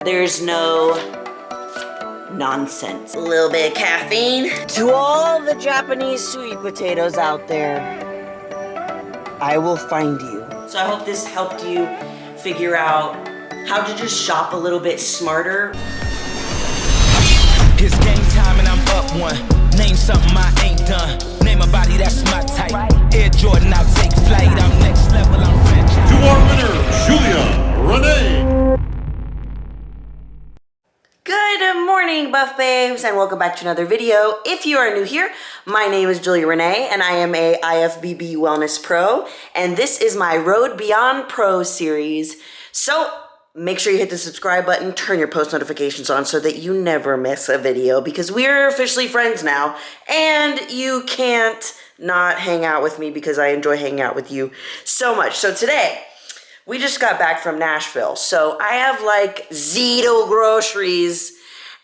There's no nonsense. A little bit of caffeine. To all the Japanese sweet potatoes out there, I will find you. So I hope this helped you figure out how to just shop a little bit smarter. It's game time and I'm up one. Name something I ain't done. Name a body that's my type. Air Jordan, I'll take flight. I'm next level, I'm franchise. To our winner, Julia Rene. Good morning, Buff Babes, and welcome back to another video. If you are new here, my name is Julia Rene, and I am a IFBB Wellness Pro, and this is my Road Beyond Pro series. So make sure you hit the subscribe button, turn your post notifications on so that you never miss a video, because we're officially friends now, and you can't not hang out with me because I enjoy hanging out with you so much. So today, we just got back from Nashville, so I have like zero groceries.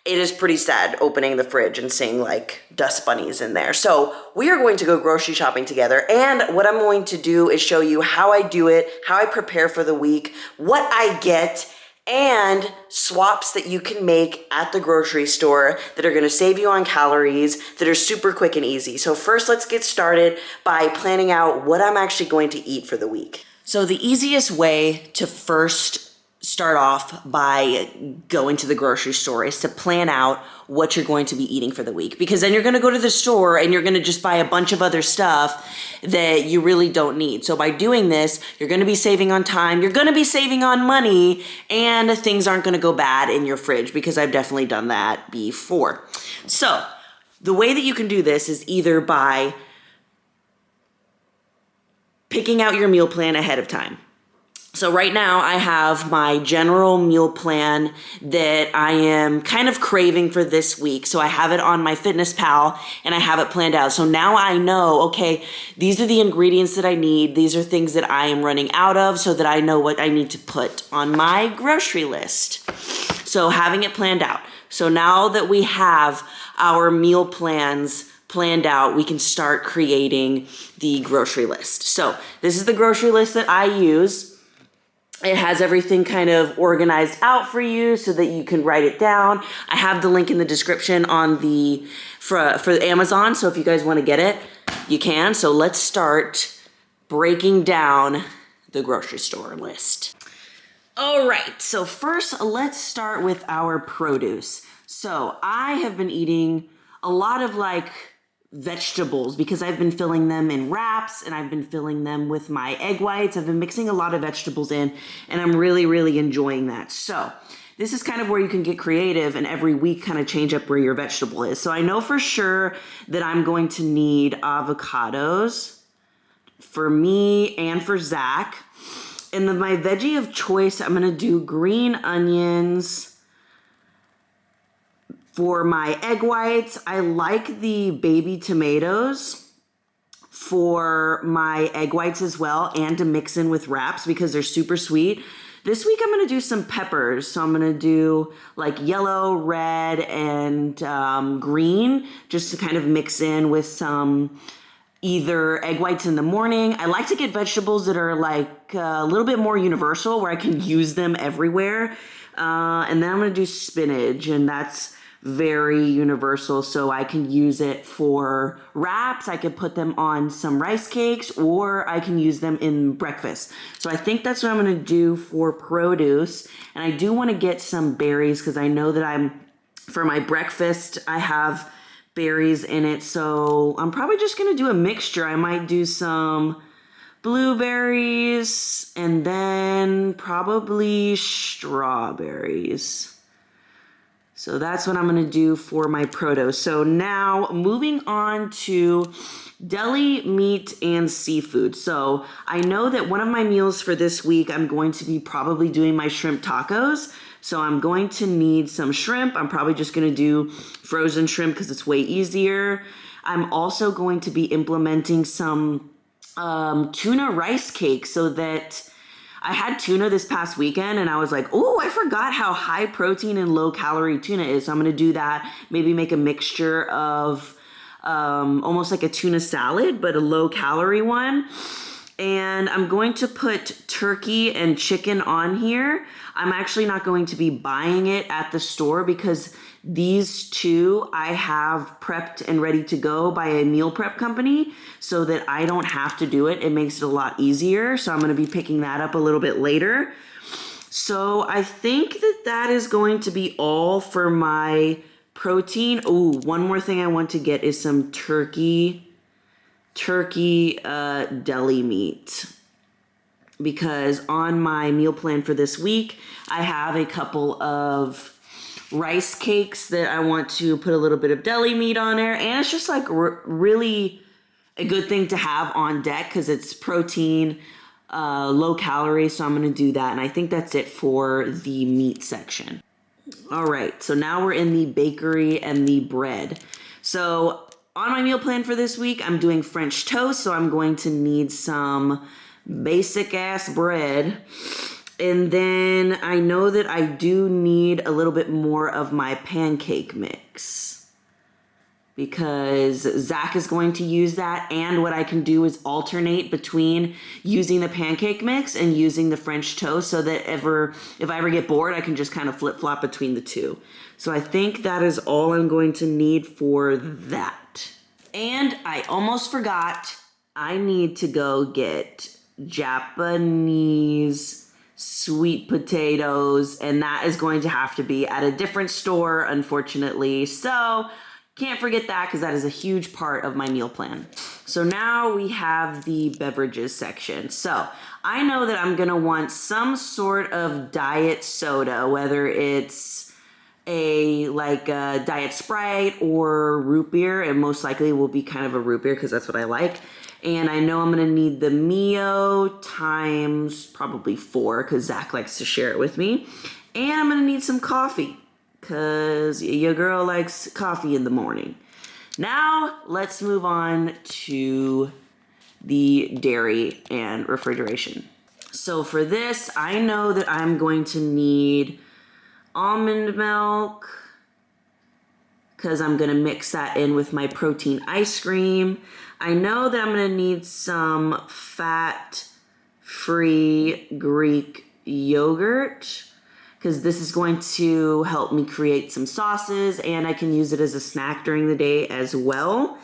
It is pretty sad opening the fridge and seeing like dust bunnies in there. So we are going to go grocery shopping together, and what I'm going to do is show you how I do it, how I prepare for the week, what I get, and swaps that you can make at the grocery store that are gonna save you on calories, that are super quick and easy. So first, let's get started by planning out what I'm actually going to eat for the week. So the easiest way to first start off by going to the grocery store is to plan out what you're going to be eating for the week, because then you're going to go to the store and you're going to just buy a bunch of other stuff that you really don't need. So by doing this, you're going to be saving on time, you're going to be saving on money, and things aren't going to go bad in your fridge, because I've definitely done that before. So the way that you can do this is either by picking out your meal plan ahead of time. So right now I have my general meal plan that I am kind of craving for this week. So I have it on my Fitness Pal and I have it planned out. So now I know, okay, these are the ingredients that I need. These are things that I am running out of, so that I know what I need to put on my grocery list. So having it planned out. So now that we have our meal plans planned out, we can start creating the grocery list. So this is the grocery list that I use. It has everything kind of organized out for you so that you can write it down. I have the link in the description on the for Amazon, so if you guys want to get it, you can. So let's start breaking down the grocery store list. All right, so first let's start with our produce. So I have been eating a lot of like vegetables because I've been filling them in wraps and I've been filling them with my egg whites. I've been mixing a lot of vegetables in, and I'm really enjoying that. So this is kind of where you can get creative and every week kind of change up where your vegetable is. So I know for sure that I'm going to need avocados for me and for Zach. And then my veggie of choice, I'm going to do green onions. For my egg whites, I like the baby tomatoes for my egg whites as well, and to mix in with wraps because they're super sweet. This week I'm gonna do some peppers. So I'm gonna do like yellow, red, and green, just to kind of mix in with some either egg whites in the morning. I like to get vegetables that are like a little bit more universal, where I can use them everywhere. And then I'm gonna do spinach, and that's very universal, so I can use it for wraps. I could put them on some rice cakes, or I can use them in breakfast. So I think that's what I'm going to do for produce. And I do want to get some berries, because I know that for my breakfast I have berries in it. So I'm probably just going to do a mixture. I might do some blueberries and then probably strawberries. So that's what I'm going to do for my produce. So now moving on to deli, meat, and seafood. So I know that one of my meals for this week, I'm going to be probably doing my shrimp tacos. So I'm going to need some shrimp. I'm probably just going to do frozen shrimp because it's way easier. I'm also going to be implementing some tuna rice cake, so that I had tuna this past weekend and I was like, oh, I forgot how high protein and low calorie tuna is. So I'm going to do that. Maybe make a mixture of almost like a tuna salad, but a low calorie one. And I'm going to put turkey and chicken on here. I'm actually not going to be buying it at the store because these two I have prepped and ready to go by a meal prep company so that I don't have to do it. It makes it a lot easier. So I'm going to be picking that up a little bit later. So I think that that is going to be all for my protein. Oh, one more thing I want to get is some turkey deli meat, because on my meal plan for this week I have a couple of rice cakes that I want to put a little bit of deli meat on there, and it's just like really a good thing to have on deck because it's protein, low calorie. So I'm going to do that, and I think that's it for the meat section. All right, so now we're in the bakery and the bread. So on my meal plan for this week, I'm doing French toast, so I'm going to need some basic ass bread. And then I know that I do need a little bit more of my pancake mix because Zach is going to use that. And what I can do is alternate between using the pancake mix and using the French toast so that if I ever get bored, I can just kind of flip-flop between the two. So I think that is all I'm going to need for that. And I almost forgot, I need to go get Japanese sweet potatoes, and that is going to have to be at a different store, unfortunately. So can't forget that because that is a huge part of my meal plan. So now we have the beverages section. So I know that I'm gonna want some sort of diet soda, whether it's a diet Sprite or root beer, and most likely will be kind of a root beer because that's what I like. And I know I'm gonna need the Mio times probably 4 because Zach likes to share it with me. And I'm gonna need some coffee because your girl likes coffee in the morning. Now let's move on to the dairy and refrigeration. So for this, I know that I'm going to need almond milk because I'm going to mix that in with my protein ice cream. I know that I'm going to need some fat-free Greek yogurt because this is going to help me create some sauces, and I can use it as a snack during the day as well.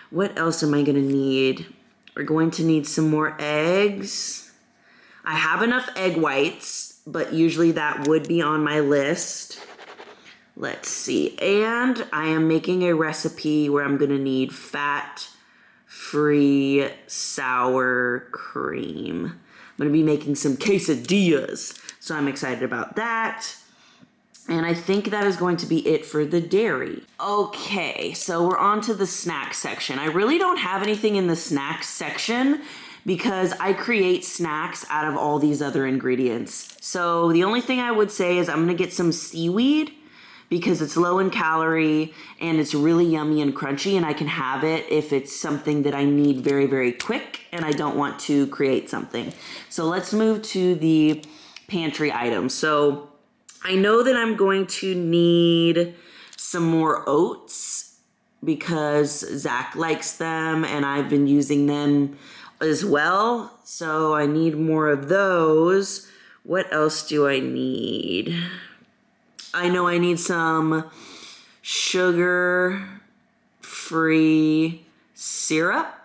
What else am I going to need? We're going to need some more eggs. I have enough egg whites, but usually that would be on my list. Let's see. And I am making a recipe where I'm going to need fat-free sour cream. I'm going to be making some quesadillas, so I'm excited about that. And I think that is going to be it for the dairy. Okay, so we're on to the snack section. I really don't have anything in the snacks section because I create snacks out of all these other ingredients. So the only thing I would say is I'm gonna get some seaweed because it's low in calorie and it's really yummy and crunchy, and I can have it if it's something that I need very, very quick and I don't want to create something. So let's move to the pantry items. So I know that I'm going to need some more oats because Zach likes them and I've been using them as well. So I need more of those. What else do I need? I know I need some sugar-free syrup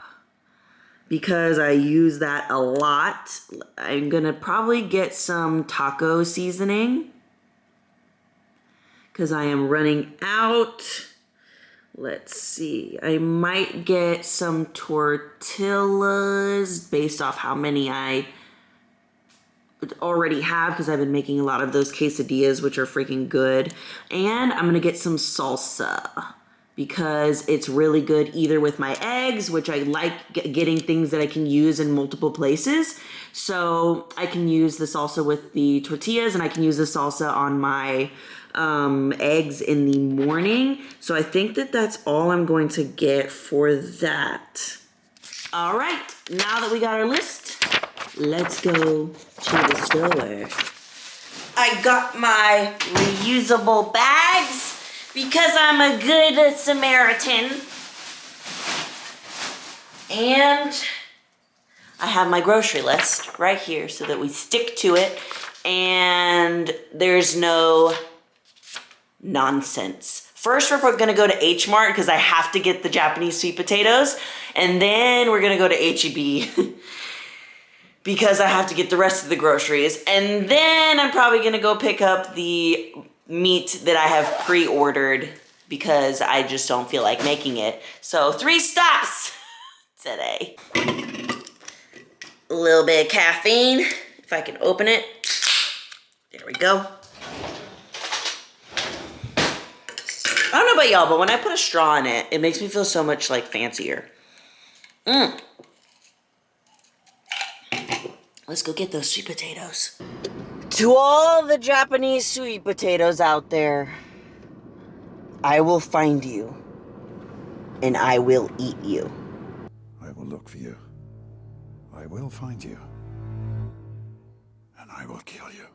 because I use that a lot. I'm gonna probably get some taco seasoning because I am running out. Let's see. I might get some tortillas based off how many I already have because I've been making a lot of those quesadillas, which are freaking good. And I'm going to get some salsa because it's really good either with my eggs, which I like getting things that I can use in multiple places. So I can use the salsa with the tortillas, and I can use the salsa on my eggs in the morning. So I think that that's all I'm going to get for that. All right, now that we got our list, let's go to the store. I got my reusable bags because I'm a good Samaritan. And I have my grocery list right here so that we stick to it and there's no nonsense. First, we're gonna go to H Mart because I have to get the Japanese sweet potatoes, and then we're gonna go to HEB because I have to get the rest of the groceries, and then I'm probably gonna go pick up the meat that I have pre-ordered because I just don't feel like making it. So 3 stops today. A little bit of caffeine, if I can open it. There we go. I don't know about y'all, but when I put a straw in it, it makes me feel so much like fancier. Let's go get those sweet potatoes. To all the Japanese sweet potatoes out there, I will find you and I will eat you. I will look for you. I will find you. And I will kill you.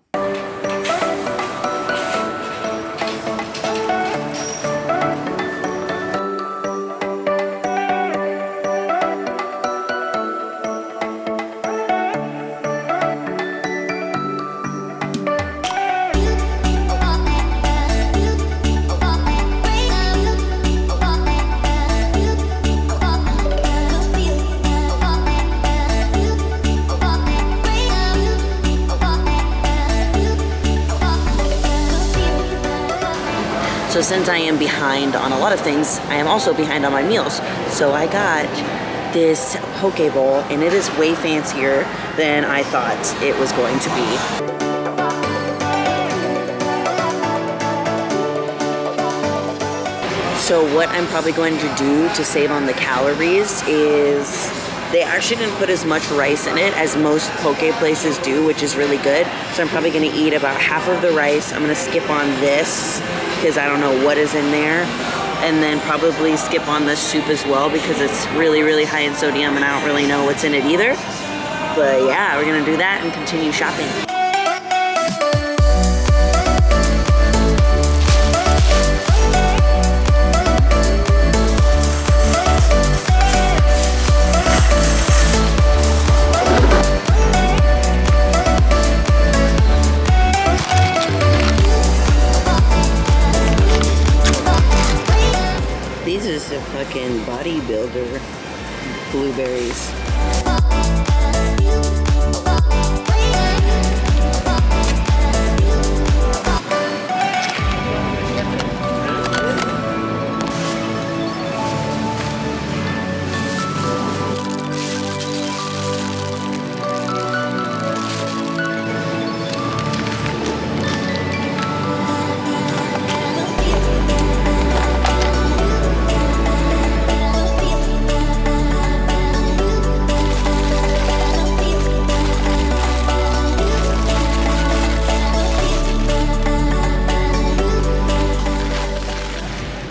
So since I am behind on a lot of things, I am also behind on my meals. So I got this poke bowl, and it is way fancier than I thought it was going to be. So what I'm probably going to do to save on the calories is they actually didn't put as much rice in it as most poke places do, which is really good. So I'm probably gonna eat about half of the rice. I'm gonna skip on this because I don't know what is in there. And then probably skip on the soup as well because it's really, really high in sodium and I don't really know what's in it either. But yeah, we're gonna do that and continue shopping. These is a fucking bodybuilder blueberries.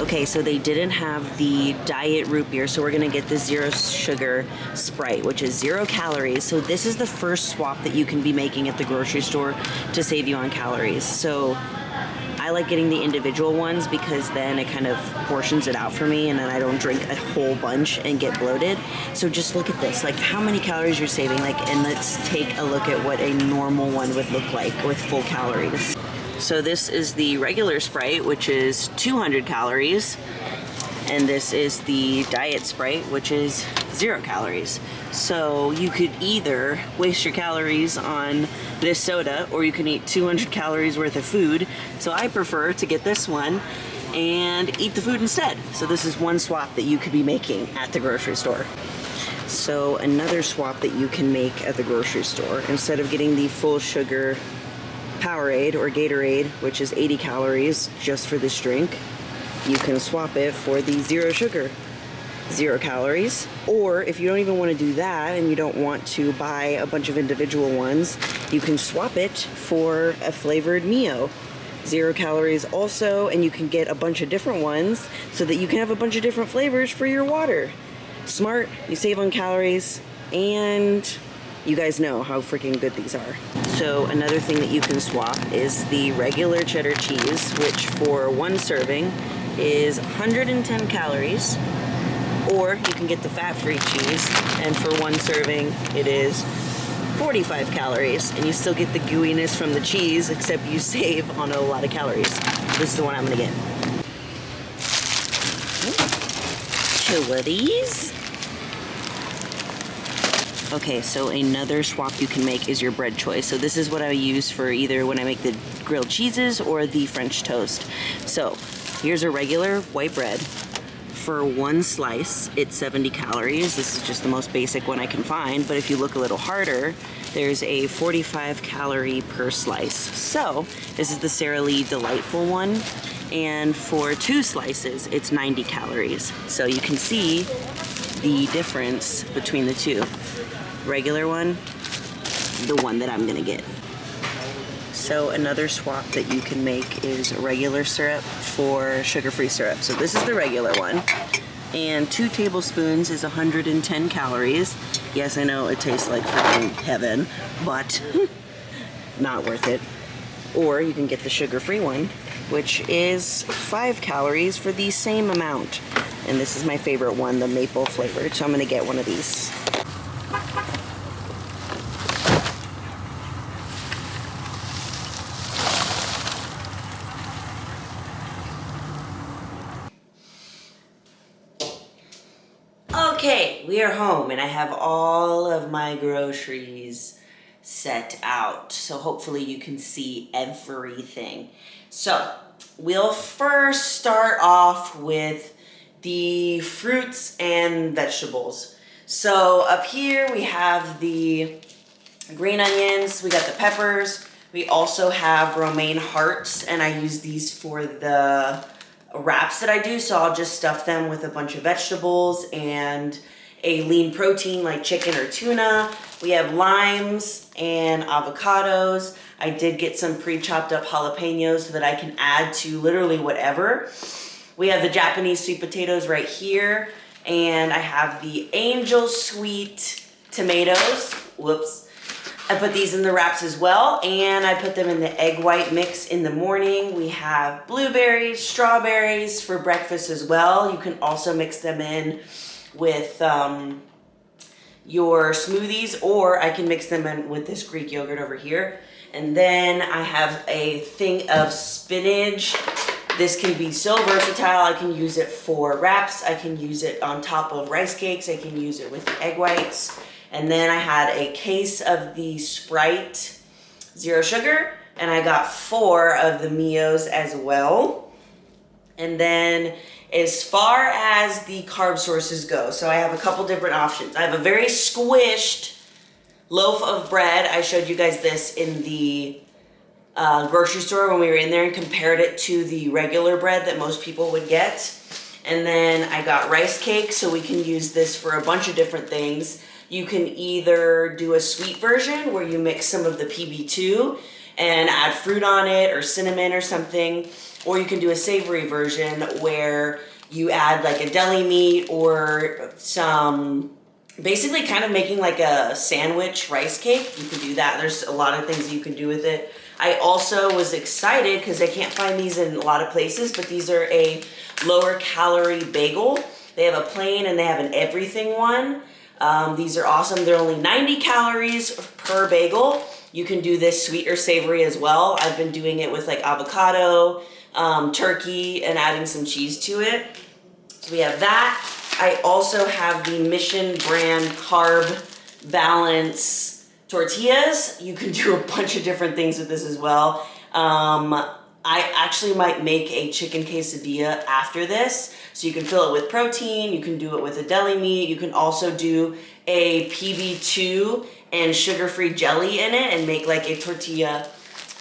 Okay, so they didn't have the diet root beer, so we're gonna get the zero sugar Sprite, which is 0 calories. So this is the first swap that you can be making at the grocery store to save you on calories. So I like getting the individual ones because then it kind of portions it out for me and then I don't drink a whole bunch and get bloated. So just look at this, like how many calories you're saving, like, and let's take a look at what a normal one would look like with full calories. So this is the regular Sprite, which is 200 calories. And this is the diet Sprite, which is 0 calories. So you could either waste your calories on this soda or you can eat 200 calories worth of food. So I prefer to get this one and eat the food instead. So this is one swap that you could be making at the grocery store. So another swap that you can make at the grocery store, instead of getting the full sugar Powerade or Gatorade, which is 80 calories just for this drink, you can swap it for the 0 sugar, 0 calories. Or if you don't even want to do that and you don't want to buy a bunch of individual ones, you can swap it for a flavored Mio, 0 calories also, and you can get a bunch of different ones so that you can have a bunch of different flavors for your water. Smart, you save on calories, and you guys know how freaking good these are. So another thing that you can swap is the regular cheddar cheese, which for one serving is 110 calories. Or you can get the fat-free cheese, and for one serving, it is 45 calories, and you still get the gooiness from the cheese, except you save on a lot of calories. This is the one I'm gonna get. 2 of these. Okay, so another swap you can make is your bread choice. So this is what I use for either when I make the grilled cheeses or the French toast. So here's a regular white bread. For one slice, it's 70 calories. This is just the most basic one I can find, but if you look a little harder, there's a 45 calorie per slice. So this is the Sara Lee Delightful one, and for 2 slices, it's 90 calories. So you can see the difference between the two. Regular one, the one that I'm gonna get. So another swap that you can make is regular syrup for sugar-free syrup. So this is the regular one, and 2 tablespoons is 110 calories. Yes, I know it tastes like freaking heaven, but not worth it. Or you can get the sugar-free one, which is 5 calories for the same amount. And this is my favorite one, the maple flavored, so I'm gonna get one of these. Okay, we are home and I have all of my groceries set out. So hopefully you can see everything. So we'll first start off with the fruits and vegetables. So up here we have the green onions, we got the peppers, we also have romaine hearts, and I use these for the wraps that I do, so I'll just stuff them with a bunch of vegetables and a lean protein like chicken or tuna. We have limes and avocados. I did get some pre-chopped up jalapenos so that I can add to literally whatever. We have the Japanese sweet potatoes right here, and I have the angel sweet tomatoes. Whoops. I put these in the wraps as well, and I put them in the egg white mix in the morning. We have blueberries, strawberries for breakfast as well. You can also mix them in with your smoothies, or I can mix them in with this Greek yogurt over here. And then I have a thing of spinach. This can be so versatile. I can use it for wraps. I can use it on top of rice cakes. I can use it with egg whites. And then I had a case of the Sprite Zero Sugar, and I got 4 of the Mios as well. And then as far as the carb sources go, so I have a couple different options. I have a very squished loaf of bread. I showed you guys this in the grocery store when we were in there and compared it to the regular bread that most people would get. And then I got rice cake, so we can use this for a bunch of different things. You can either do a sweet version where you mix some of the PB2 and add fruit on it or cinnamon or something, or you can do a savory version where you add like a deli meat or some, basically kind of making like a sandwich rice cake. You can do that. There's a lot of things you can do with it. I also was excited because I can't find these in a lot of places, but these are a lower calorie bagel. They have a plain and they have an everything one. These are awesome. They're only 90 calories per bagel. You can do this sweet or savory as well. I've been doing it with like avocado, turkey, and adding some cheese to it. So we have that. I also have the Mission brand carb balance tortillas. You can do a bunch of different things with this as well. I actually might make a chicken quesadilla after this. So you can fill it with protein, you can do it with a deli meat, you can also do a PB2 and sugar-free jelly in it and make like a tortilla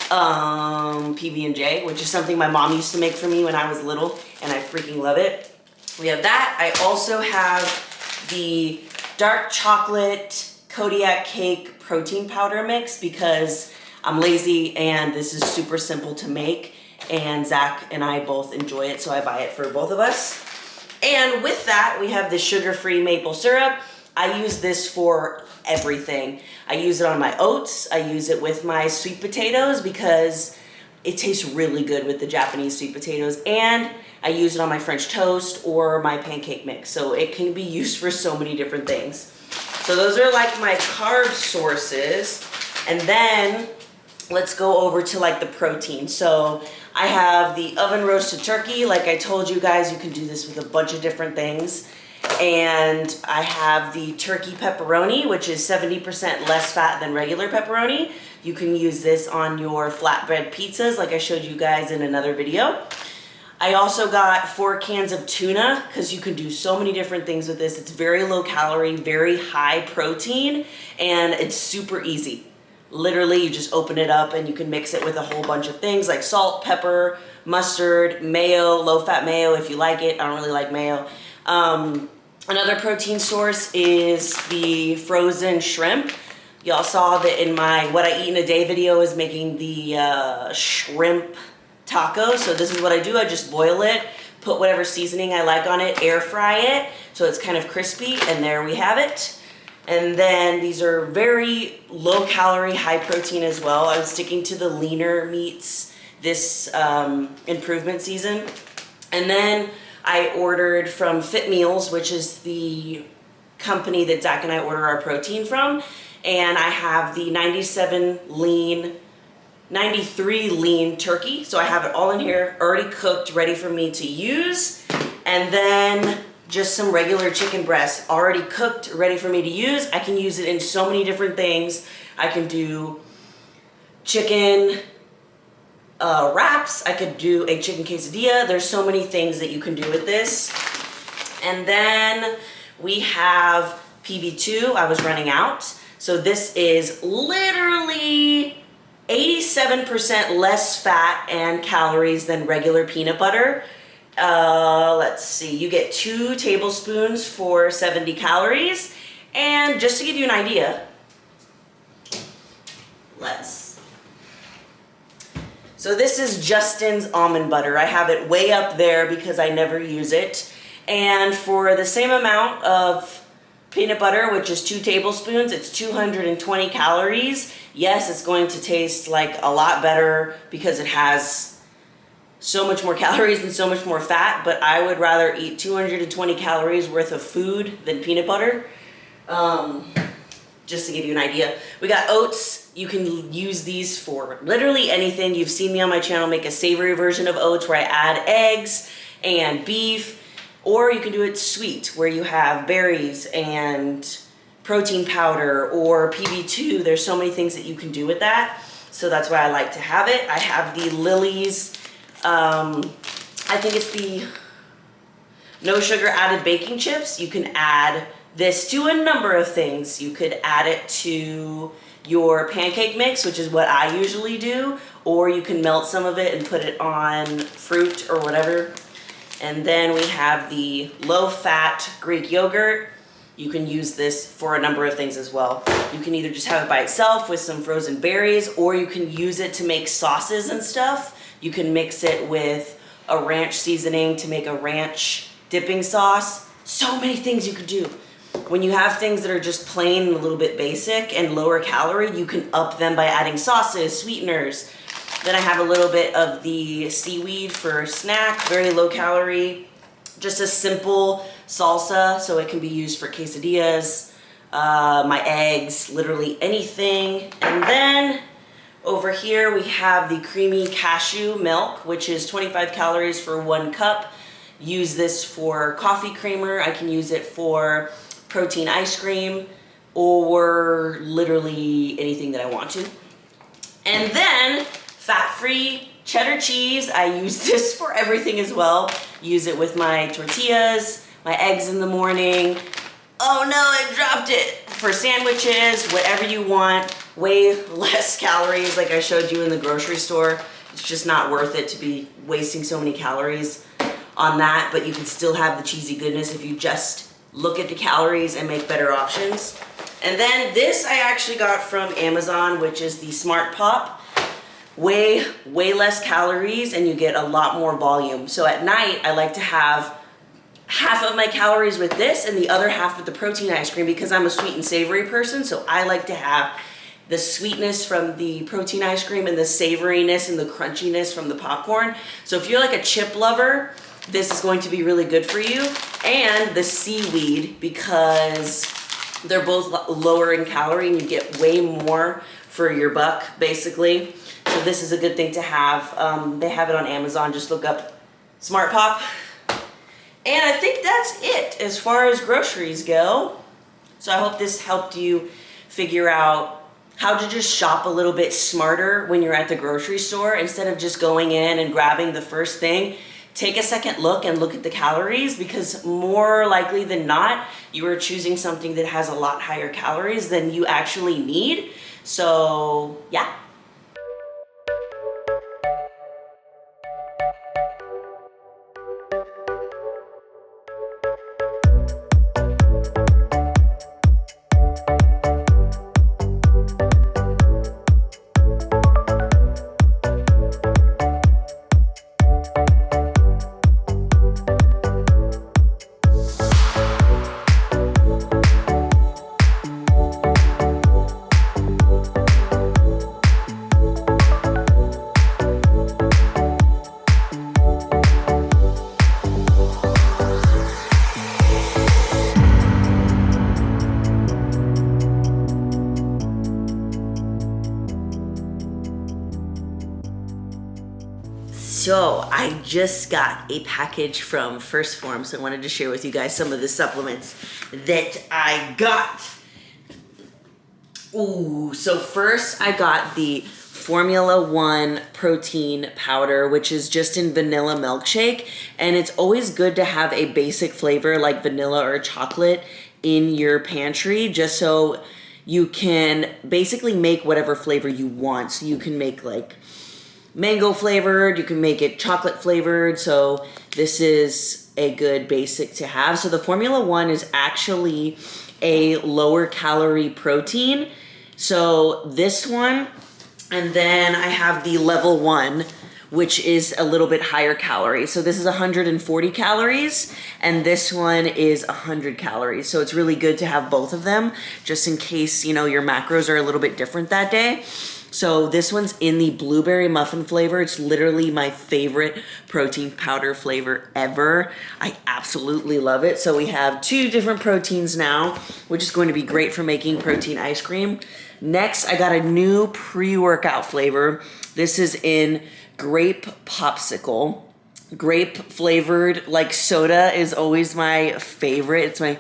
PB&J, which is something my mom used to make for me when I was little, and I freaking love it. We have that. I also have the dark chocolate Kodiak cake protein powder mix because I'm lazy and this is super simple to make, and Zach and I both enjoy it, so I buy it for both of us. And with that, we have the sugar-free maple syrup. I use this for everything. I use it on my oats. I use it with my sweet potatoes because it tastes really good with the Japanese sweet potatoes, and I use it on my French toast or my pancake mix. So it can be used for so many different things. So those are like my carb sources. And then let's go over to like the protein. So I have the oven roasted turkey. Like I told you guys, you can do this with a bunch of different things. And I have the turkey pepperoni, which is 70% less fat than regular pepperoni. You can use this on your flatbread pizzas like I showed you guys in another video. I also got 4 cans of tuna because you can do so many different things with this. It's very low calorie, very high protein, and it's super easy. Literally, you just open it up and you can mix it with a whole bunch of things like salt, pepper, mustard, mayo, low-fat mayo if you like it. I don't really like mayo. Another protein source is the frozen shrimp. Y'all saw that in my what I eat in a day video is making the shrimp taco. So this is what I do. I just boil it, put whatever seasoning I like on it, air fry it so it's kind of crispy, and there we have it. And then these are very low calorie, high protein as well. I'm sticking to the leaner meats this improvement season. And then I ordered from Fit Meals, which is the company that Zach and I order our protein from. And I have the 93 lean turkey. So I have it all in here, already cooked, ready for me to use. And then just some regular chicken breast, already cooked, ready for me to use. I can use it in so many different things. I can do chicken wraps. I could do a chicken quesadilla. There's so many things that you can do with this. And then we have PB2. I was running out. So this is literally 87% less fat and calories than regular peanut butter. Let's see, you get 2 tablespoons for 70 calories. And just to give you an idea, so this is Justin's almond butter. I have it way up there because I never use it. And for the same amount of peanut butter, which is 2 tablespoons, it's 220 calories. Yes, it's going to taste like a lot better because it has so much more calories and so much more fat, but I would rather eat 220 calories worth of food than peanut butter. Just to give you an idea. We got oats. You can use these for literally anything. You've seen me on my channel make a savory version of oats where I add eggs and beef, or you can do it sweet where you have berries and protein powder or PB2. There's so many things that you can do with that. So that's why I like to have it. I have the Lily's, I think it's the no sugar added baking chips. You can add this to a number of things. You could add it to your pancake mix, which is what I usually do, or you can melt some of it and put it on fruit or whatever. And then we have the low-fat Greek yogurt. You can use this for a number of things as well. You can either just have it by itself with some frozen berries, or you can use it to make sauces and stuff. You can mix it with a ranch seasoning to make a ranch dipping sauce. So many things you could do. When you have things that are just plain and a little bit basic and lower calorie, you can up them by adding sauces, sweeteners. Then I have a little bit of the seaweed for snack, very low calorie. Just a simple salsa, so it can be used for quesadillas, my eggs, literally anything. And then over here we have the creamy cashew milk, which is 25 calories for 1 cup. Use this for coffee creamer. I can use it for protein ice cream or literally anything that I want to. And then fat-free cheddar cheese. I use this for everything as well. Use it with my tortillas, my eggs in the morning. Oh no, I dropped it. For sandwiches, whatever you want. Way less calories like I showed you in the grocery store. It's just not worth it to be wasting so many calories on that, but you can still have the cheesy goodness if you just look at the calories and make better options. And then this I actually got from Amazon, which is the Smart Pop. Way less calories and you get a lot more volume. So at night, I like to have half of my calories with this and the other half with the protein ice cream because I'm a sweet and savory person. So I like to have the sweetness from the protein ice cream and the savoriness and the crunchiness from the popcorn. So if you're like a chip lover, this is going to be really good for you. And the seaweed, because they're both lower in calorie and you get way more for your buck, basically. So this is a good thing to have. They have it on Amazon. Just look up Smart Pop. And I think that's it as far as groceries go. So I hope this helped you figure out how to just shop a little bit smarter when you're at the grocery store. Instead of just going in and grabbing the first thing, take a second look and look at the calories, because more likely than not, you are choosing something that has a lot higher calories than you actually need. So yeah. So I just got a package from First Form, so I wanted to share with you guys some of the supplements that I got. Ooh, so first I got the Formula One protein powder, which is just in vanilla milkshake, and it's always good to have a basic flavor like vanilla or chocolate in your pantry, just so you can basically make whatever flavor you want. So you can make like mango flavored, you can make it chocolate flavored, so this is a good basic to have. So the Formula One is actually a lower calorie protein. So this one, and then I have the Level 1, which is a little bit higher calorie. So this is 140 calories, and this one is 100 calories. So it's really good to have both of them, just in case, you know, your macros are a little bit different that day. So this one's in the blueberry muffin flavor. It's literally my favorite protein powder flavor ever. I absolutely love it. So we have 2 different proteins now, which is going to be great for making protein ice cream. Next, I got a new pre-workout flavor. This is in grape popsicle. Grape flavored, like soda is always my favorite. It's my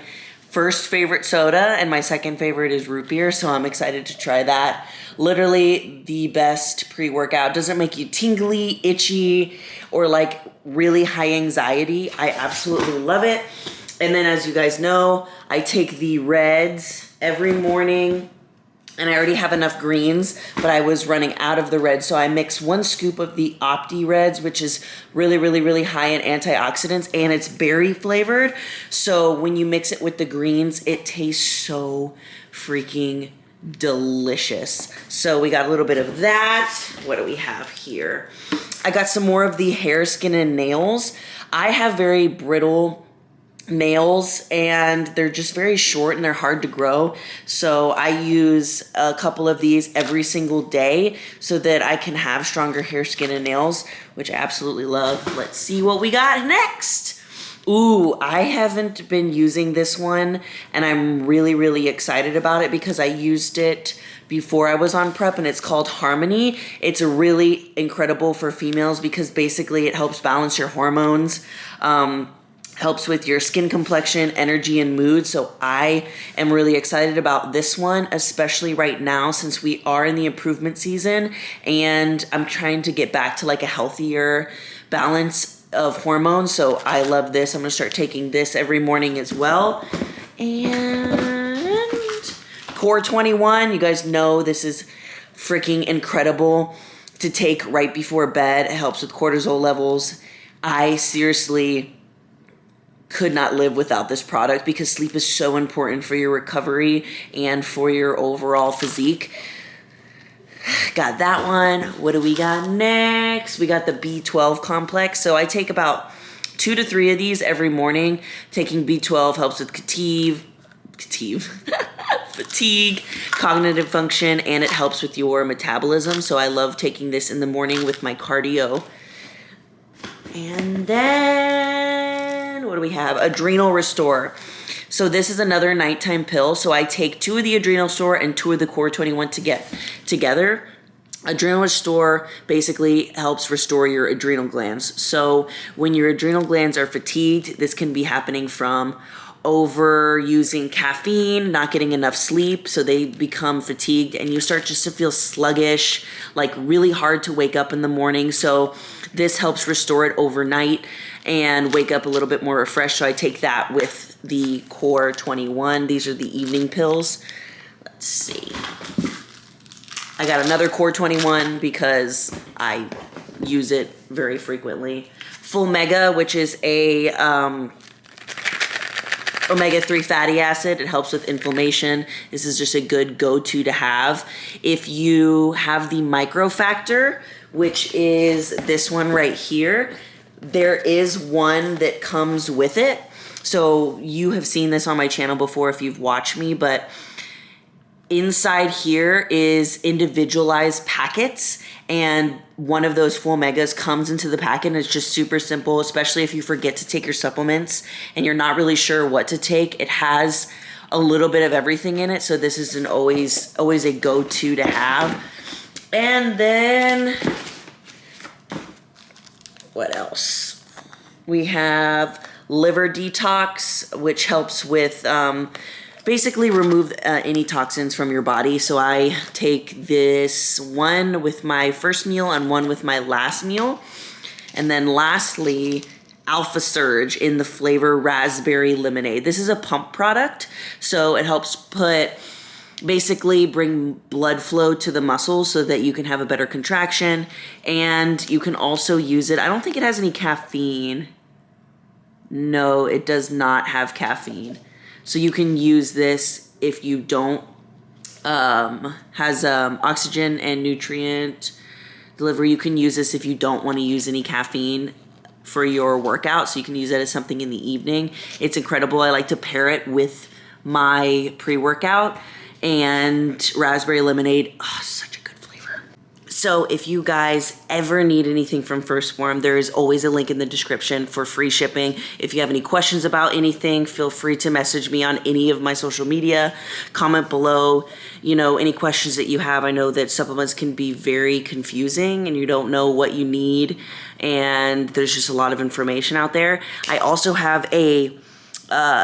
first favorite soda, and my second favorite is root beer, so I'm excited to try that. Literally the best pre-workout. Doesn't make you tingly, itchy, or like really high anxiety. I absolutely love it. And then, as you guys know, I take the reds every morning, and I already have enough greens, but I was running out of the reds, so I mix 1 scoop of the Opti Reds, which is really, really, really high in antioxidants, and it's berry flavored. So when you mix it with the greens, it tastes so freaking delicious. So we got a little bit of that. What do we have here? I got some more of the hair, skin, and nails. I have very brittle nails, and they're just very short and they're hard to grow. So I use a couple of these every single day so that I can have stronger hair, skin, and nails, which I absolutely love. Let's see what we got next. Ooh, I haven't been using this one, and I'm really, really excited about it because I used it before I was on prep, and it's called Harmony. It's really incredible for females because basically it helps balance your hormones, helps with your skin complexion, energy, and mood. So I am really excited about this one, especially right now since we are in the improvement season and I'm trying to get back to like a healthier balance of hormones. So I love this. I'm gonna start taking this every morning as well. And Core 21, you guys know this is freaking incredible to take right before bed. It helps with cortisol levels. I seriously could not live without this product because sleep is so important for your recovery and for your overall physique. Got that one. What do we got next? We got the B12 complex. So I take about 2 to 3 of these every morning. Taking B12 helps with fatigue, cognitive function, and it helps with your metabolism. So I love taking this in the morning with my cardio. And then, what do we have? Adrenal Restore. So this is another nighttime pill. So I take 2 of the Adrenal Restore and 2 of the Core 21 to get together. Adrenal Restore basically helps restore your adrenal glands. So when your adrenal glands are fatigued, this can be happening from overusing caffeine, not getting enough sleep, so they become fatigued and you start just to feel sluggish, like really hard to wake up in the morning. So this helps restore it overnight and wake up a little bit more refreshed. So I take that with the Core 21. These are the evening pills. Let's see. I got another Core 21 because I use it very frequently. Full Mega, which is a omega-3 fatty acid. It helps with inflammation. This is just a good go-to to have. If you have the Microfactor, which is this one right here, there is one that comes with it. So you have seen this on my channel before if you've watched me, but inside here is individualized packets, and one of those full megas comes into the packet, and it's just super simple, especially if you forget to take your supplements and you're not really sure what to take. It has a little bit of everything in it, so this is always a go-to to have. And then what else? We have Liver Detox, which helps with basically remove any toxins from your body. So I take this one with my first meal and one with my last meal. And then lastly, Alpha Surge in the flavor Raspberry Lemonade. This is a pump product, so it helps basically bring blood flow to the muscles so that you can have a better contraction. And you can also use it, I don't think it has any caffeine. No, it does not have caffeine. So you can use this if you don't, has oxygen and nutrient delivery. You can use this if you don't want to use any caffeine for your workout. So you can use it as something in the evening. It's incredible. I like to pair it with my pre-workout, and raspberry lemonade. Oh, such a good flavor. So if you guys ever need anything from First Form, there is always a link in the description for free shipping. If you have any questions about anything, feel free to message me on any of my social media. Comment below, any questions that you have. I know that supplements can be very confusing and you don't know what you need, and there's just a lot of information out there. I also have a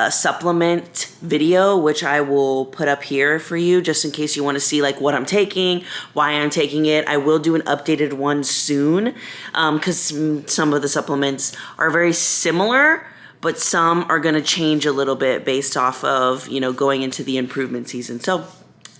supplement video, which I will put up here for you just in case you want to see like what I'm taking, why I'm taking it. I will do an updated one soon because some of the supplements are very similar, but some are going to change a little bit based off of, going into the improvement season. So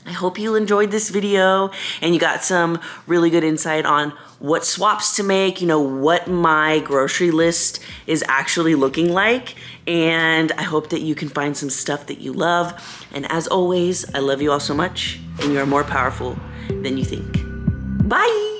I hope you enjoyed this video and you got some really good insight on what swaps to make, what my grocery list is actually looking like. And I hope that you can find some stuff that you love. And as always, I love you all so much, and you are more powerful than you think. Bye.